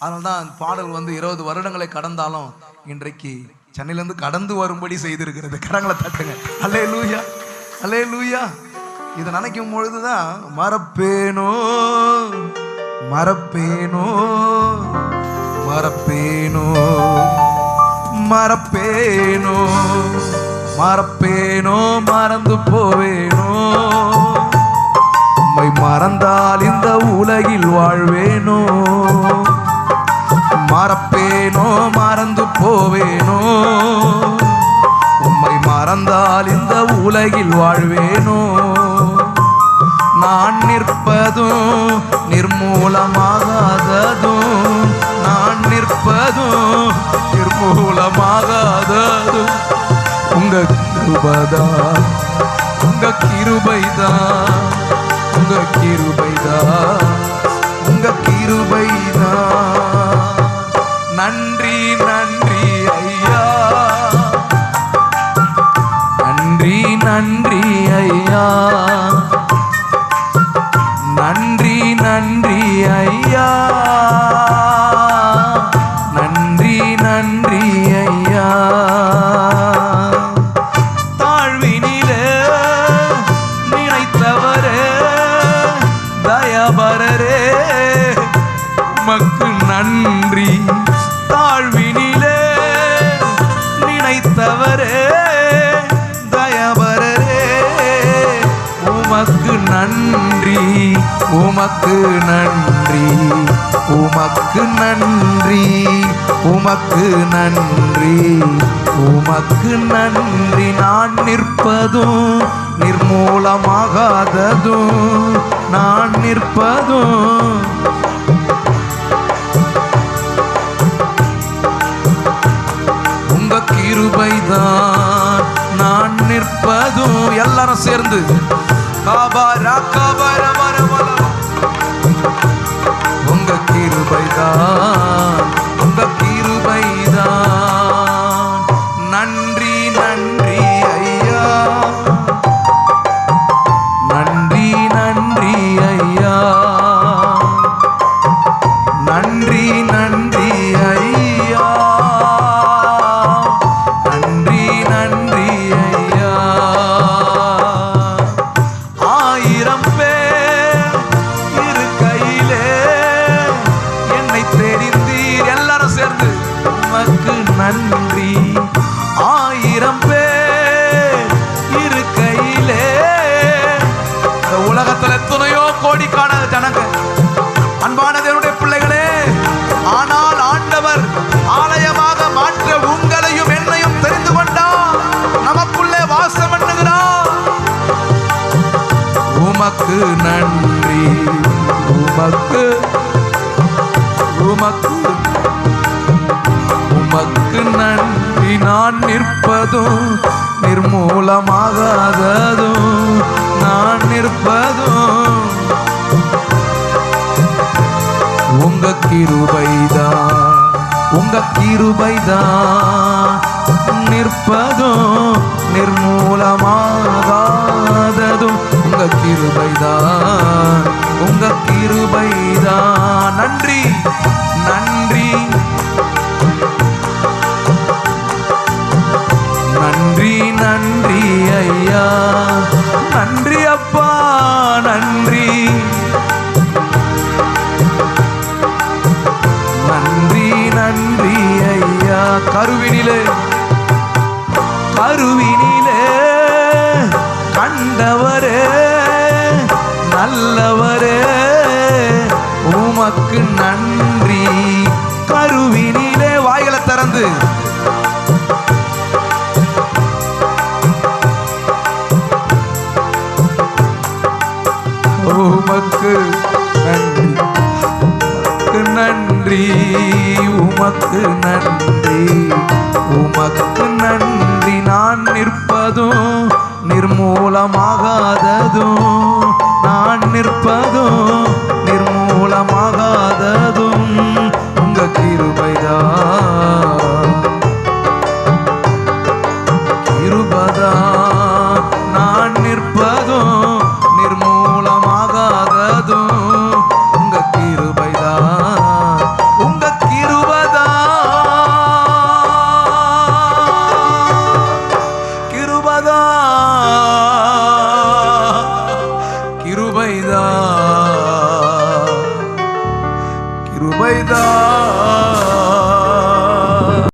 அதனால தான் பாடல் 20 வருடங்களை கடந்தாலும் இன்றைக்கு சென்னையிலேருந்து கடந்து வரும்படி செய்திருக்கிறது. கரங்களை தட்டுங்க. அல்லேலூயா, அல்லேலூயா. இதை நினைக்கும் பொழுதுதான் மறப்பேனோ மறப்பேனோ மறப்பேனோ மறப்பேனோ மறப்பேனோ மறந்து போவேனோ, உம்மை மறந்தால் இந்த உலகில் வாழ்வேனோ. மறப்பேனோ மறந்து போவேனோ, உம்மை மறந்தால் இந்த உலகில் வாழ்வேனோ. நான் நிற்பதும் நிர்மூலமாகாததும், நான் நிற்பதும் நிர்மூலமாகாததும் உங்க கிருபைதான், உங்க கிருபைதான், உங்க கிருபைதான், உங்க கிருபைதான். நன்றி நன்றி ஐயா, நன்றி நன்றி ஐயா, நன்றி நன்றி ஐயா, நன்றி நன்றி ஐயா. தாழ்வினிலே நினைத்தவரே தயபரரே உமக்கு நன்றி. தாழ்வினிலே நினைத்தவரே தயபரரே உமக்கு நன்றி, உமக்கு நன்றி, உமக்கு நன்றி, உமக்கு நன்றி, உமக்கு நன்றி. நான் நிற்பதும் நிர்மூலமாகாததும், நான் நிற்பதும் உங்க கிருபைதான். நான் நிற்பதும் எல்லாரும் சேர்ந்து உங்க கிருபைதான், உங்க கிருபைதான். நன்றி நன்றி ஐயா, நன்றி நன்றி ஐயா, நன்றி நன்றி ஐயா, நன்றி நன்றி ஐயா. 1000 பேர் இருக்கையிலே என்னை தெரிந்தீர். எல்லாரும் சேர்ந்து உமக்கு நன்றி. 1000 பேர் இருக்கையிலே, இந்த உலகத்தில் எத்தனையோ கோடிக்கான ஜனங்க, அன்பான தேவனுடைய பிள்ளைகளே, ஆனால் ஆண்டவர் ஆலயமாக மாற்ற உங்களையும் என்னையும் தெரிந்து கொண்டார், நமக்குள்ளே வாசம் பண்ணுகிறார். உமக்கு நன்றி, உமக்கு உமக்கு உமக்கு நன்றி. நான் நிற்பதும் நிர்மூலமாகாததும், நான் நிற்பதும் உங்க கிருபைதான், உங்க கிருபைதான். நிற்பதும் நிர்மூலமாகாததும் உங்க கிருபைதான், உங்க கிருபைதான். நன்றி நன்றி நன்றி நன்றி ஐயா, நன்றி அப்பா, நன்றி நன்றி நன்றி ஐயா. கருவினிலே கருவினிலே கண்டவரே நல்லவரே உமக்கு நன்றி. கருவினிலே வாய்களை திறந்து உமக்கு நன்றி, நன்றி, உமக்கு நன்றி, உமக்கு நன்றி. நான் நிற்பதும் நிர்மூலமாகாததும், நான் நிற்பதும் நிர்மூலமாகாததும் உங்க கிருபைதான், கிருபைதான். நான் நிற்பதும் நிர்மூலமாகாததும் உங்க கிருபைதான், உங்க கிருபைதான்